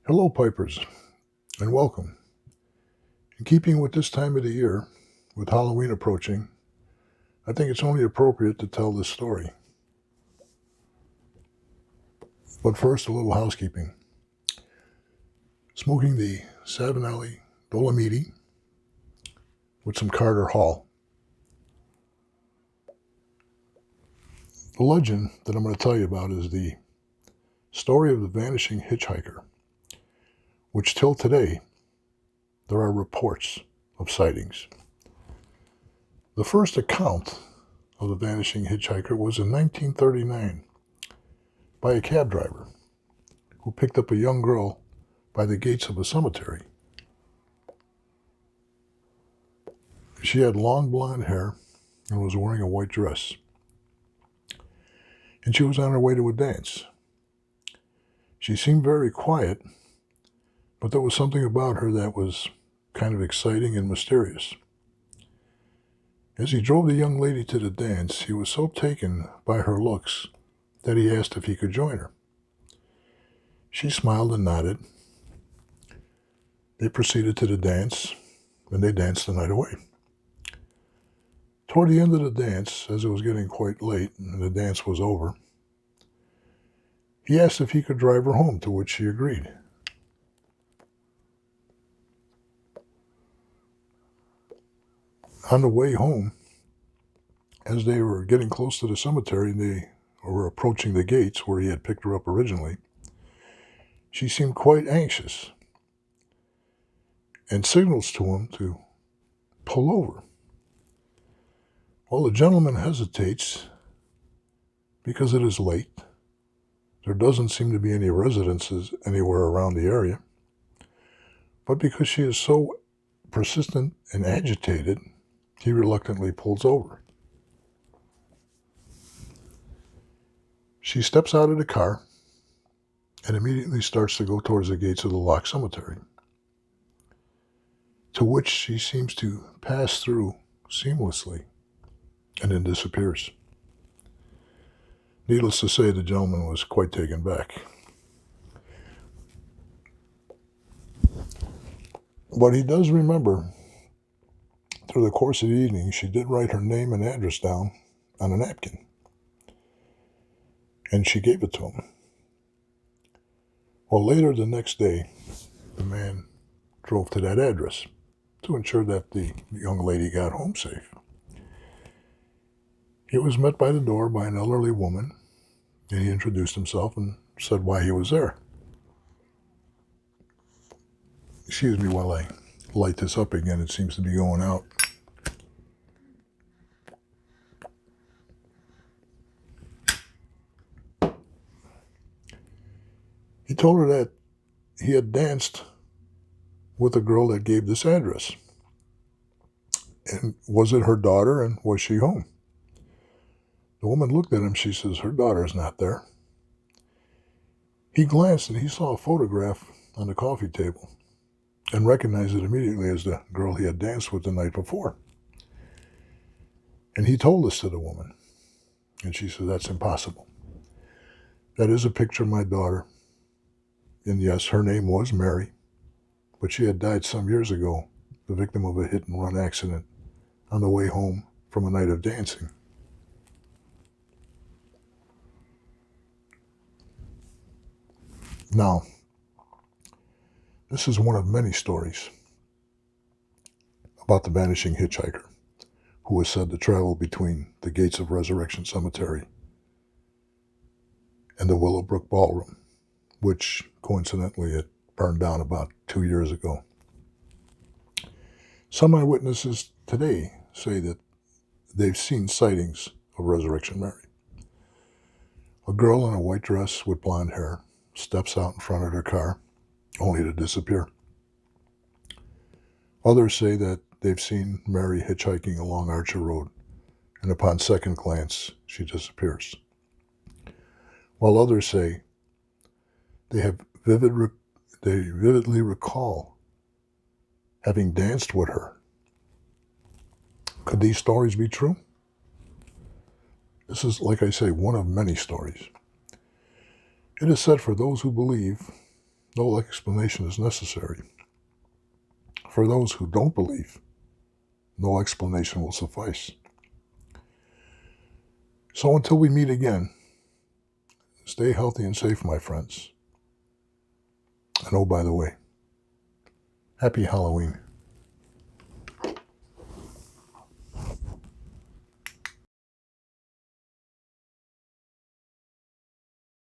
Hello, Pipers, and welcome. In keeping with this time of the year, with Halloween approaching, I think it's only appropriate to tell this story. But first, a little housekeeping. Smoking the Savinelli Dolomiti with some Carter Hall. The legend that I'm going to tell you about is the story of the Vanishing Hitchhiker, which till today, there are reports of sightings. The first account of the Vanishing Hitchhiker was in 1939 by a cab driver who picked up a young girl by the gates of a cemetery. She had long blonde hair and was wearing a white dress. And she was on her way to a dance. She seemed very quiet, but there was something about her that was kind of exciting and mysterious. As he drove the young lady to the dance, he was so taken by her looks that he asked if he could join her. She smiled and nodded. They proceeded to the dance, and they danced the night away. Toward the end of the dance, as it was getting quite late and the dance was over, he asked if he could drive her home, to which she agreed. On the way home, as they were getting close to the cemetery and they were approaching the gates where he had picked her up originally, she seemed quite anxious and signals to him to pull over. Well, the gentleman hesitates because it is late. There doesn't seem to be any residences anywhere around the area. But because she is so persistent and agitated, he reluctantly pulls over. She steps out of the car and immediately starts to go towards the gates of the locked cemetery, to which she seems to pass through seamlessly and then disappears. Needless to say, the gentleman was quite taken back. But he does remember, through the course of the evening, she did write her name and address down on a napkin. And she gave it to him. Well, later the next day, the man drove to that address to ensure that the young lady got home safe. He was met by the door by an elderly woman, and he introduced himself and said why he was there. Excuse me while I light this up again. It seems to be going out. He told her that he had danced with a girl that gave this address. And was it her daughter, and was she home? The woman looked at him. She says, her daughter's not there. He glanced and he saw a photograph on the coffee table and recognized it immediately as the girl he had danced with the night before. And he told this to the woman. And she said, that's impossible. That is a picture of my daughter. And yes, her name was Mary, but she had died some years ago, the victim of a hit-and-run accident on the way home from a night of dancing. Now, this is one of many stories about the Vanishing Hitchhiker, who was said to travel between the gates of Resurrection Cemetery and the Willowbrook Ballroom, which coincidentally had burned down about 2 years ago. Some eyewitnesses today say that they've seen sightings of Resurrection Mary. A girl in a white dress with blonde hair steps out in front of her car, only to disappear. Others say that they've seen Mary hitchhiking along Archer Road, and upon second glance, she disappears. While others say they vividly recall having danced with her. Could these stories be true? This is, like I say, one of many stories. It is said for those who believe no explanation is necessary. For those who don't believe, no explanation will suffice. So until we meet again, stay healthy and safe, my friends. And oh, by the way, happy Halloween.